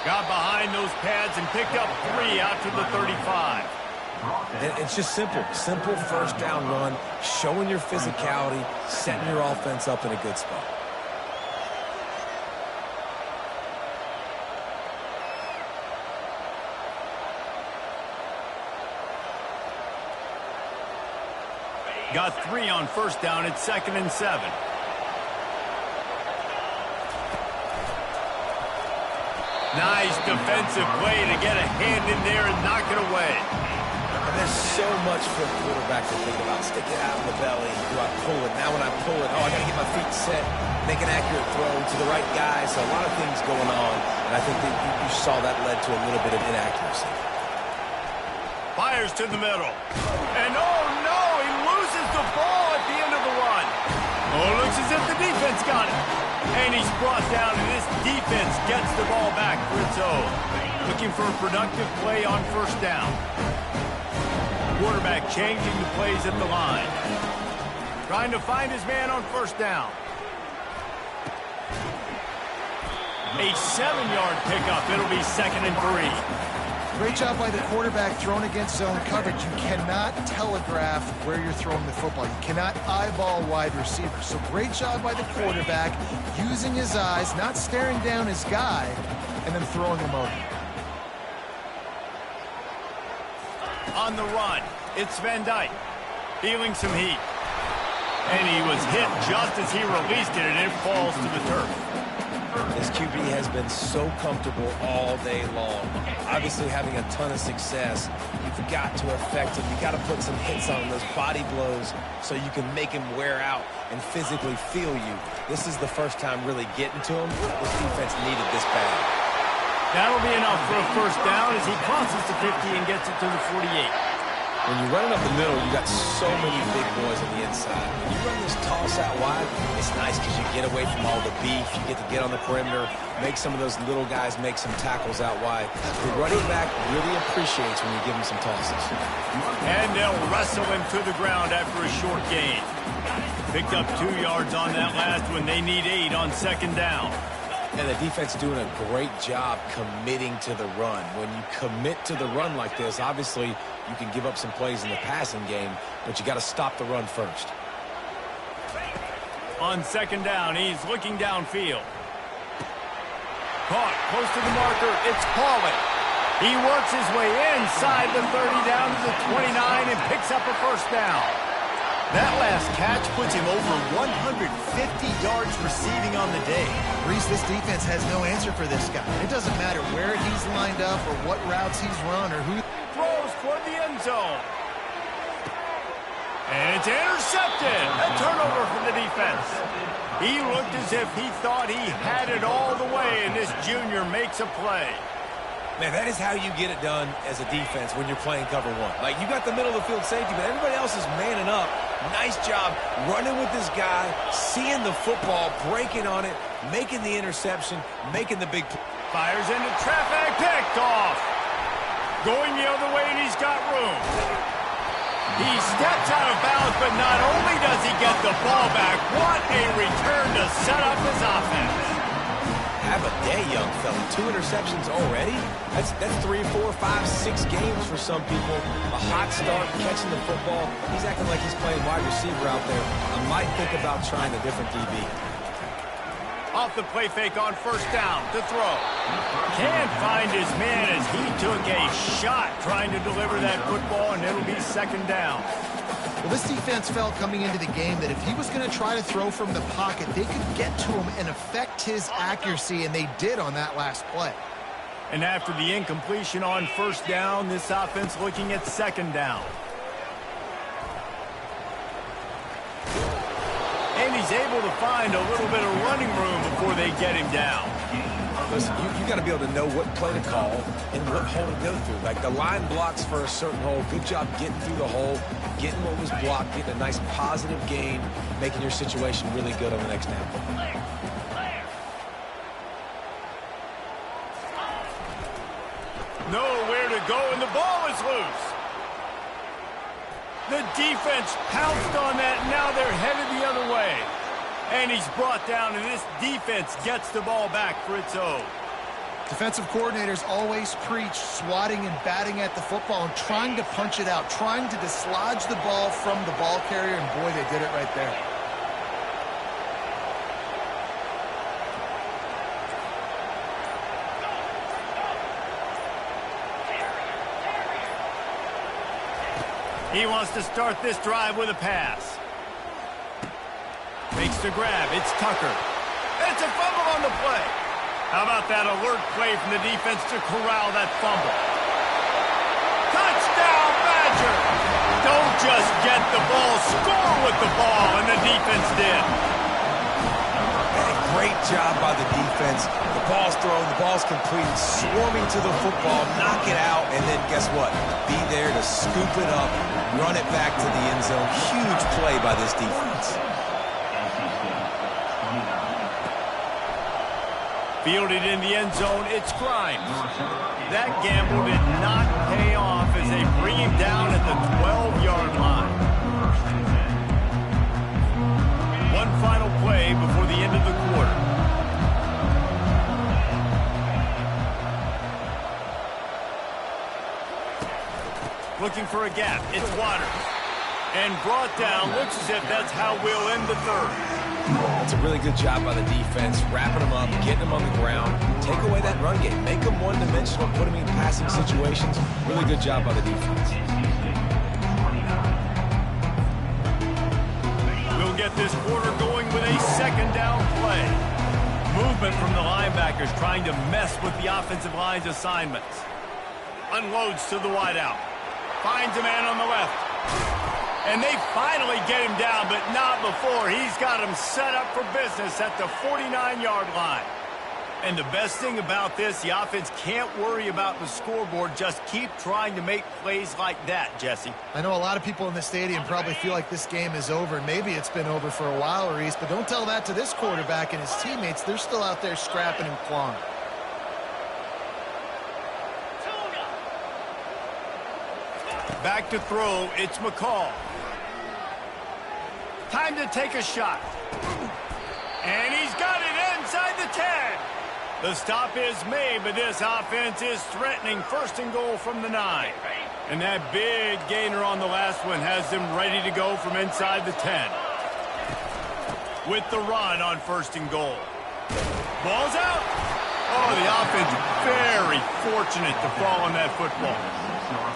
Got behind those pads and picked up 3 out to the 35. And it's just simple 1st down run, showing your physicality, setting your offense up in a good spot. Got 3 on 1st down. It's 2nd and 7. Nice defensive play to get a hand in there and knock it away. And there's so much for a quarterback to think about. Stick it out in the belly. Do I pull it? Now when I pull it, I got to get my feet set, make an accurate throw to the right guy. So a lot of things going on, and I think that you saw that led to a little bit of inaccuracy. Fires to the middle. And oh no, he loses the ball at the end of the run. Oh, it looks as if the defense got it. And he's brought down, and this defense gets the ball back for its own. Looking for a productive play on 1st down. Quarterback changing the plays at the line. Trying to find his man on 1st down. A 7-yard pickup. It'll be 2nd and 3. Great job by the quarterback thrown against zone coverage. You cannot telegraph where you're throwing the football. You cannot eyeball wide receivers. So great job by the quarterback using his eyes, not staring down his guy, and then throwing him over. On the run, it's Van Dyke. Feeling some heat. And he was hit just as he released it, and it falls to the turf. This QB has been so comfortable all day long. Obviously having a ton of success. You've got to affect him. You've got to put some hits on him, those body blows, so you can make him wear out and physically feel you. This is the first time really getting to him. This defense needed this bad. That'll be enough for a first down as he crosses the 50 and gets it to the 48. When you're running up the middle, you got so many big boys on the inside. When you run this toss out wide, it's nice because you get away from all the beef. You get to get on the perimeter, make some of those little guys make some tackles out wide. The running back really appreciates when you give him some tosses. And they'll wrestle him to the ground after a short gain. Picked up 2 yards on that last one. They need 8 on second down. And the defense doing a great job committing to the run. When you commit to the run like this, obviously you can give up some plays in the passing game, but you got to stop the run first. On second down, he's looking downfield. Caught close to the marker. It's Pauly. He works his way inside the 30 down to the 29 and picks up a first down. That last catch puts him over 150 yards receiving on the day. Reese, this defense has no answer for this guy. It doesn't matter where he's lined up or what routes he's run or who throws toward the end zone. And it's intercepted. A turnover for the defense. He looked as if he thought he had it all the way, and this junior makes a play. Man, that is how you get it done as a defense when you're playing cover one. Like, you got the middle of the field safety, but everybody else is manning up. Nice job running with this guy, seeing the football, breaking on it, making the interception, making the big play. Fires into traffic, picked off. Going the other way, and he's got room. He steps out of bounds, but not only does he get the ball back, what a return to set up his offense. Have a day, young fella. 2 interceptions already? That's 3, 4, 5, 6 games for some people. A hot start, catching the football. He's acting like he's playing wide receiver out there. I might think about trying a different DB. Off the play fake on first down to throw. Can't find his man as he took a shot trying to deliver that football, and it'll be second down. Well, this defense felt coming into the game that if he was going to try to throw from the pocket, they could get to him and affect his accuracy, and they did on that last play. And after the incompletion on first down, this offense looking at second down. And he's able to find a little bit of running room before they get him down. Listen, you got to be able to know what play to call and what hole to go through. Like, the line blocks for a certain hole. Good job getting through the hole, getting what was blocked, getting a nice positive gain, making your situation really good on the next down. Nowhere to go, and the ball is loose. The defense pounced on that, and now they're headed the other way. And he's brought down, and this defense gets the ball back for its own. Defensive coordinators always preach swatting and batting at the football and trying to punch it out, trying to dislodge the ball from the ball carrier, and boy, they did it right there. He wants to start this drive with a pass. Makes the grab. It's Tucker. It's a fumble on the play. How about that alert play from the defense to corral that fumble? Touchdown, Badger! Don't just get the ball, score with the ball, and the defense did. Great job by the defense. The ball's thrown, the ball's completed, swarming to the football, knock it out, and then guess what? Be there to scoop it up, run it back to the end zone. Huge play by this defense. Fielded in the end zone, it's Grimes. That gamble did not pay off as they bring him down at the 12-yard line. One final play before the end of the quarter. Looking for a gap, it's Waters. And brought down, looks as if that's how we'll end the third. It's a really good job by the defense, wrapping them up, getting them on the ground, take away that run game, make them one-dimensional, put them in passing situations. Really good job by the defense. We'll get get this quarter going with a second down play. Movement from the linebackers trying to mess with the offensive line's assignments. Unloads to the wideout. Finds a man on the left. And they finally get him down, but not before. He's got him set up for business at the 49-yard line. And the best thing about this, the offense can't worry about the scoreboard. Just keep trying to make plays like that, Jesse. I know a lot of people in the stadium probably feel like this game is over. Maybe it's been over for a while, Reese, but don't tell that to this quarterback and his teammates. They're still out there scrapping and clawing. Back to throw, it's McCall. Time to take a shot. And he's got it inside the 10. The stop is made, but this offense is threatening first and goal from the 9. And that big gainer on the last one has them ready to go from inside the 10. With the run on first and goal. Ball's out. Oh, the offense very fortunate to fall on that football.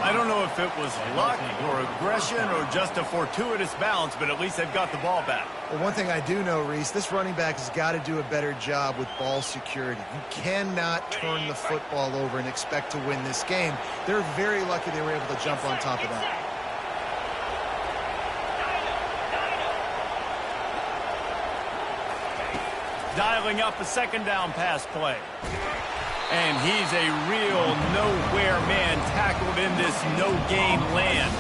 I don't know if it was luck or aggression or just a fortuitous bounce, but at least they've got the ball back. Well, one thing I do know, Reese, this running back has got to do a better job with ball security. You cannot turn the football over and expect to win this game. They're very lucky they were able to jump on top of that. Dialing up a second down pass play. And he's a real nowhere man tackled in this no-game land.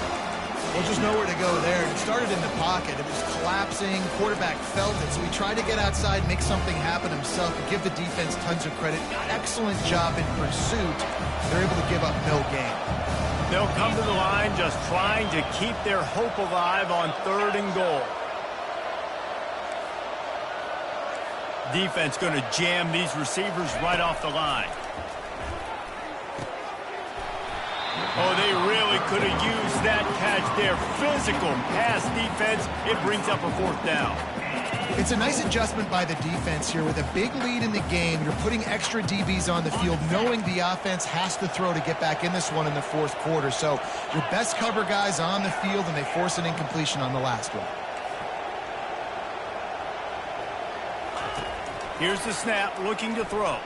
Well, just nowhere to go there. It started in the pocket. It was collapsing. Quarterback felt it, so he tried to get outside, make something happen himself, and give the defense tons of credit. Excellent job in pursuit. They're able to give up no gain. They'll come to the line just trying to keep their hope alive on third and goal. Defense going to jam these receivers right off the line. Oh, they really could have used that catch there. Physical pass defense. It brings up a fourth down. It's a nice adjustment by the defense here. With a big lead in the game, you're putting extra DBs on the field, knowing the offense has to throw to get back in this one in the fourth quarter. So your best cover guys on the field, and they force an incompletion on the last one. Here's the snap, looking to throw.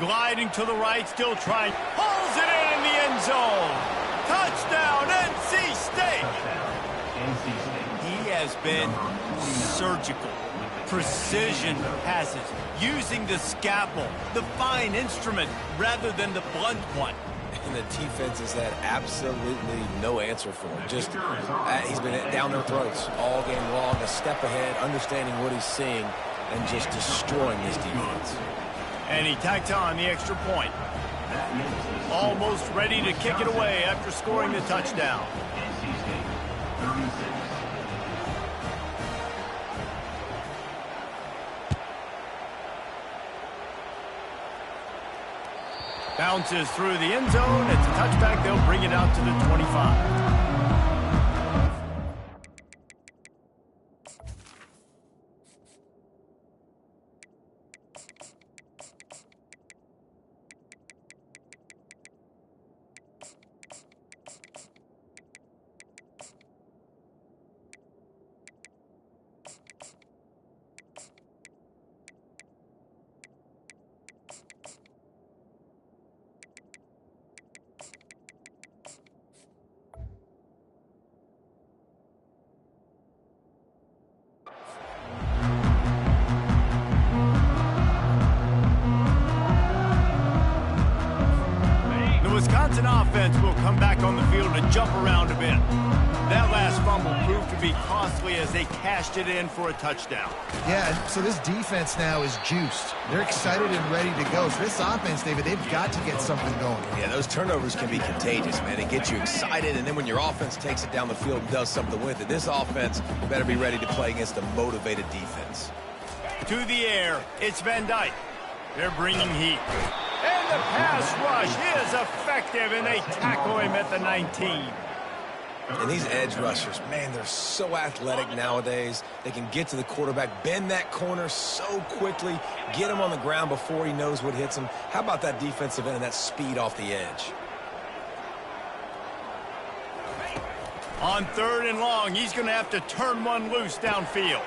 Gliding to the right, still trying. Pulls it in the end zone. Touchdown, NC State. He has been surgical. Precision passes, using the scalpel, the fine instrument, rather than the blunt one. And the defense has had absolutely no answer for him. Just, he's been down their throats all game long, a step ahead, understanding what he's seeing, and just destroying this defense. And he tacked on the extra point. Almost ready to kick it away after scoring the touchdown. Bounces through the end zone. It's a touchback. They'll bring it out to the 25. Wisconsin offense will come back on the field and jump around a bit. That last fumble proved to be costly as they cashed it in for a touchdown. Yeah, so this defense now is juiced. They're excited and ready to go. So this offense, David, they've got to get something going. Yeah, those turnovers can be contagious, man. It gets you excited, and then when your offense takes it down the field and does something with it, this offense better be ready to play against a motivated defense. To the air, it's Van Dyke. They're bringing heat. And the pass rush is effective, and they tackle him at the 19. And these edge rushers, man, they're so athletic nowadays. They can get to the quarterback, bend that corner so quickly, get him on the ground before he knows what hits him. How about that defensive end and that speed off the edge? On 3rd and long, he's going to have to turn one loose downfield.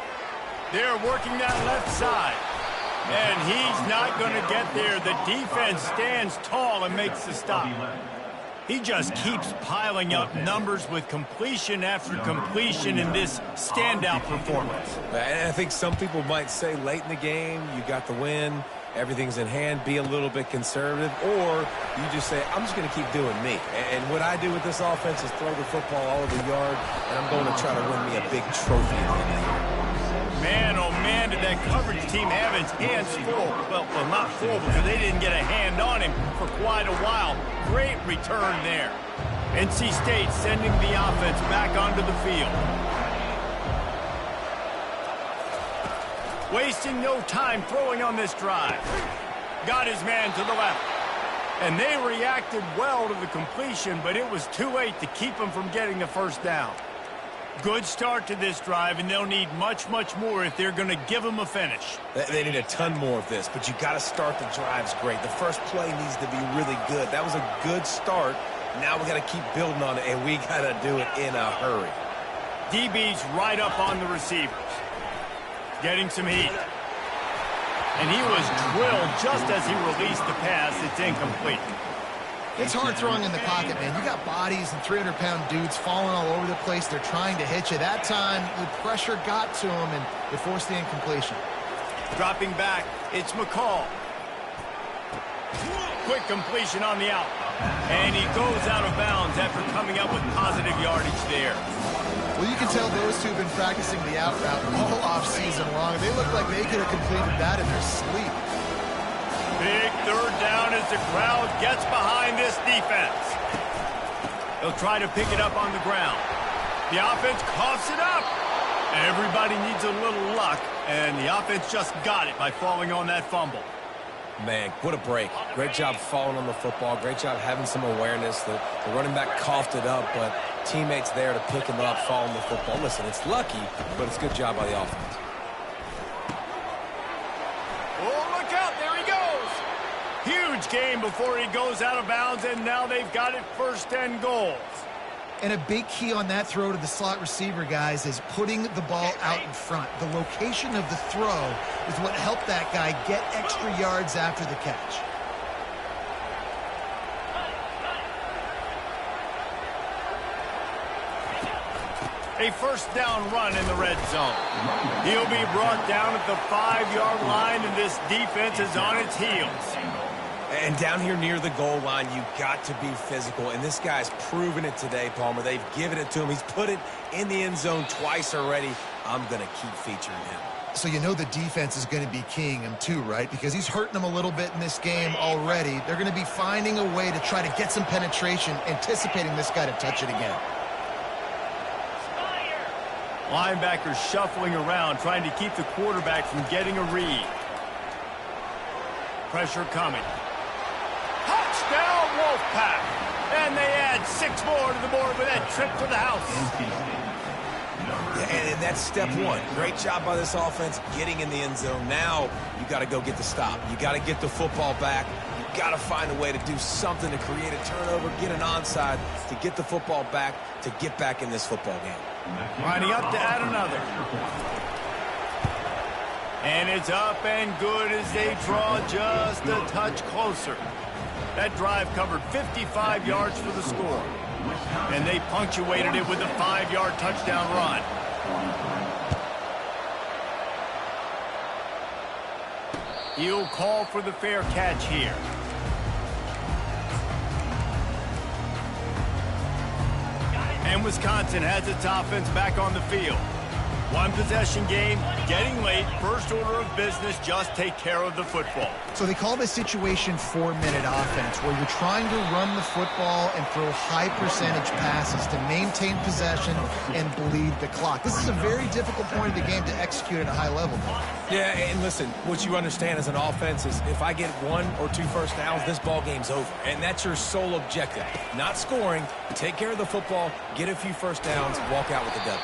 They're working that left side. And he's not going to get there. The defense stands tall and makes the stop. He just keeps piling up numbers with completion after completion in this standout performance. And I think some people might say late in the game, you got the win, everything's in hand, be a little bit conservative, or you just say, I'm just going to keep doing me. And what I do with this offense is throw the football all over the yard, and I'm going to try to win me a big trophy at the end of the year. Man, oh man, did that coverage team have its hands full. Well, not full because they didn't get a hand on him for quite a while. Great return there. NC State sending the offense back onto the field. Wasting no time throwing on this drive. Got his man to the left. And they reacted well to the completion, but it was too late to keep him from getting the first down. Good start to this drive, and they'll need much, much more if they're going to give them a finish. They need a ton more of this, but you got to start the drives great. The first play needs to be really good. That was a good start. Now we got to keep building on it, and we got to do it in a hurry. DB's right up on the receivers. Getting some heat. And he was drilled just as he released the pass. It's incomplete. It's hard throwing in the pocket, man. You got bodies and 300-pound dudes falling all over the place. They're trying to hit you. That time, the pressure got to him, and it forced the incompletion. Dropping back, it's McCall. Quick completion on the out. And he goes out of bounds after coming up with positive yardage there. Well, you can tell those two have been practicing the out route all off-season long. They look like they could have completed that in their sleep. Big 3rd down as the crowd gets behind this defense. They'll try to pick it up on the ground. The offense coughs it up. Everybody needs a little luck, and the offense just got it by falling on that fumble. Man, what a break. Great job falling on the football. Great job having some awareness. The running back coughed it up, but teammates there to pick him up, fall on the football. Listen, it's lucky, but it's a good job by the offense. Oh, look out. There he goes. Huge gain before he goes out of bounds, and now they've got it 1st and goal. And a big key on that throw to the slot receiver, guys, is putting the ball out in front. The location of the throw is what helped that guy get extra yards after the catch. A 1st down run in the red zone. He'll be brought down at the 5-yard line, and this defense is on its heels. And down here near the goal line, you got to be physical. And this guy's proven it today, Palmer. They've given it to him. He's put it in the end zone twice already. I'm going to keep featuring him. So you know the defense is going to be keying him too, right? Because he's hurting them a little bit in this game already. They're going to be finding a way to try to get some penetration, anticipating this guy to touch it again. Linebackers shuffling around, trying to keep the quarterback from getting a read. Pressure coming. Touchdown, Wolfpack! And they add 6 more to the board with that trip to the house. And that's step 1. Great job by this offense getting in the end zone. Now you got to go get the stop. You got to get the football back. You got to find a way to do something to create a turnover, get an onside, to get the football back, to get back in this football game. Lining up to add another. And it's up and good as they draw just a touch closer. That drive covered 55 yards for the score. And they punctuated it with a 5-yard touchdown run. He'll call for the fair catch here. And Wisconsin has its offense back on the field. 1-possession game, getting late, first order of business, just take care of the football. So they call this situation 4-minute offense, where you're trying to run the football and throw high percentage passes to maintain possession and bleed the clock. This is a very difficult point of the game to execute at a high level. Yeah, and listen, what you understand as an offense is if I get 1 or 2 first downs, this ball game's over. And that's your sole objective. Not scoring, take care of the football, get a few first downs, walk out with the W.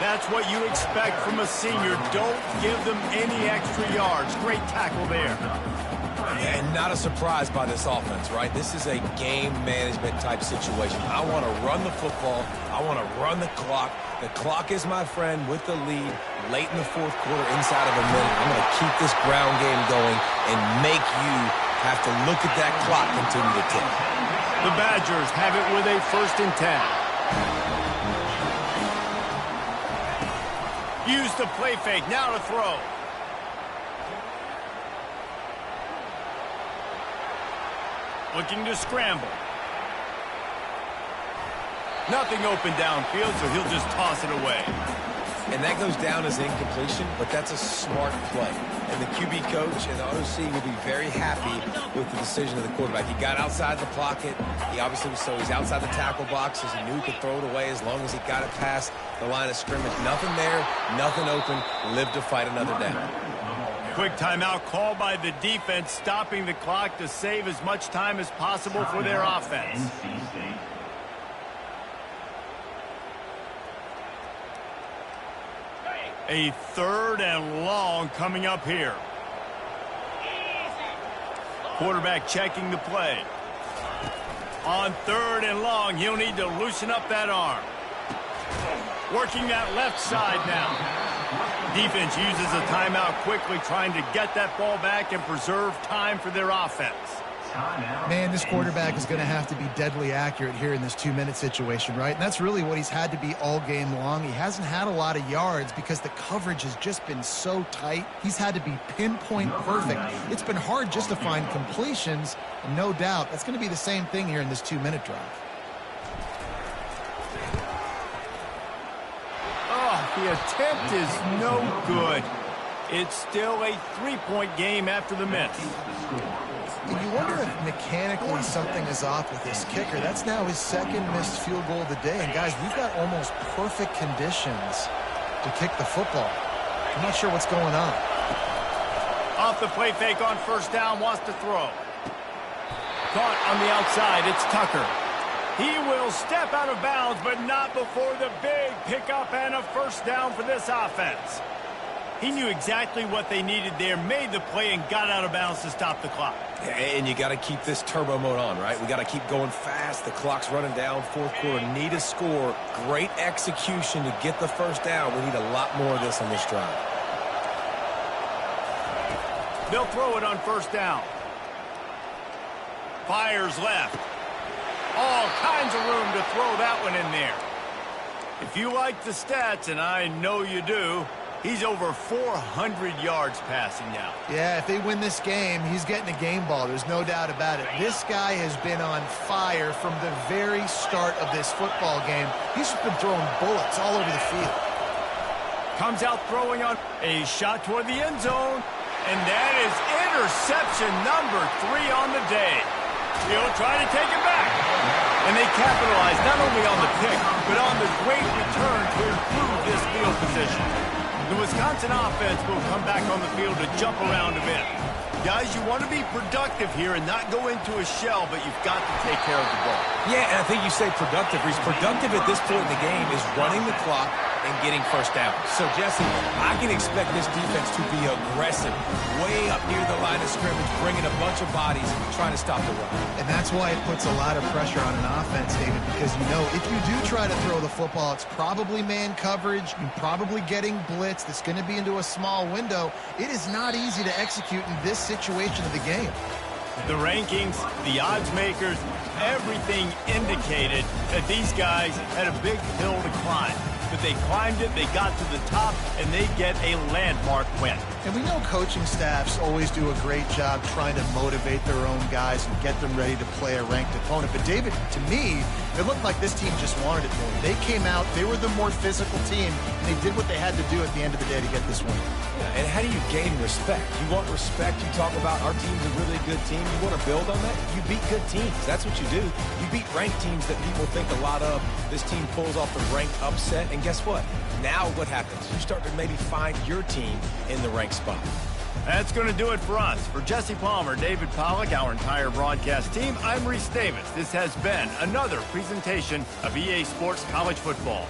That's what you expect from a senior. Don't give them any extra yards. Great tackle there. And Not a surprise by this offense, right? This is a game management type situation. I want to run the football. I want to run the clock. The clock is my friend with the lead late in the fourth quarter, inside of a minute. I'm going to keep this ground game going and make you have to look at that clock continue to tick. The Badgers have it with a 1st and 10. Use the play fake, now to throw. Looking to scramble. Nothing open downfield, so he'll just toss it away. And that goes down as incompletion, but that's a smart play. And the QB coach and the OC will be very happy with the decision of the quarterback. He got outside the pocket. He obviously was so he's outside the tackle boxes. He knew he could throw it away as long as he got it past the line of scrimmage. Nothing there, nothing open. Live to fight another down. Quick timeout called by the defense, stopping the clock to save as much time as possible for their offense. A 3rd and long coming up here. Quarterback checking the play. On 3rd and long, he'll need to loosen up that arm. Working that left side now. Defense uses a timeout quickly, trying to get that ball back and preserve time for their offense. Man, this quarterback is going to have to be deadly accurate here in this 2-minute situation, right? And that's really what he's had to be all game long. He hasn't had a lot of yards because the coverage has just been so tight. He's had to be pinpoint perfect. It's been hard just to find completions, and no doubt that's going to be the same thing here in this 2-minute drive. Oh, the attempt is no good. It's still a 3-point game after the miss. And you wonder if mechanically something is off with this kicker. That's now his 2nd missed field goal of the day. And, guys, we've got almost perfect conditions to kick the football. I'm not sure what's going on. Off the play fake on 1st down, wants to throw. Caught on the outside, it's Tucker. He will step out of bounds, but not before the big pickup and a 1st down for this offense. He knew exactly what they needed there, made the play, and got out of bounds to stop the clock. And you got to keep this turbo mode on, right? We got to keep going fast. The clock's running down. 4th quarter, need a score. Great execution to get the 1st down. We need a lot more of this on this drive. They'll throw it on 1st down. Fires left. All kinds of room to throw that one in there. If you like the stats, and I know you do, he's over 400 yards passing now. Yeah, if they win this game, he's getting a game ball. There's no doubt about it. This guy has been on fire from the very start of this football game. He's just been throwing bullets all over the field. Comes out throwing on a shot toward the end zone. And that is interception number 3 on the day. He'll try to take it back. And they capitalize not only on the pick, but on the great return to improve this field position. The Wisconsin offense will come back on the field to jump around a bit. Guys, you want to be productive here and not go into a shell, but you've got to take care of the ball. Yeah, and I think you say productive. He's productive at this point in the game is running the clock and getting 1st down. So, Jesse, I can expect this defense to be aggressive, way up near the line of scrimmage, bringing a bunch of bodies, trying to stop the run. And that's why it puts a lot of pressure on an offense, David, because you know if you do try to throw the football, it's probably man coverage. You're probably getting blitz. That's going to be into a small window. It is not easy to execute in this situation of the game. The rankings, the odds makers, everything indicated that these guys had a big hill to climb. But they climbed it, they got to the top, and they get a landmark win. And we know coaching staffs always do a great job trying to motivate their own guys and get them ready to play a ranked opponent. But, David, to me, it looked like this team just wanted it more. They came out, they were the more physical team, and they did what they had to do at the end of the day to get this win. Yeah, and how do you gain respect? You want respect, you talk about our team's a really good team. You want to build on that? You beat good teams. That's what you do. You beat ranked teams that people think a lot of. This team pulls off the ranked upset, and guess what? Now what happens? You start to maybe find your team in the ranked spot. That's going to do it for us. For Jesse Palmer, David Pollack, our entire broadcast team, I'm Reese Davis. This has been another presentation of EA Sports College Football.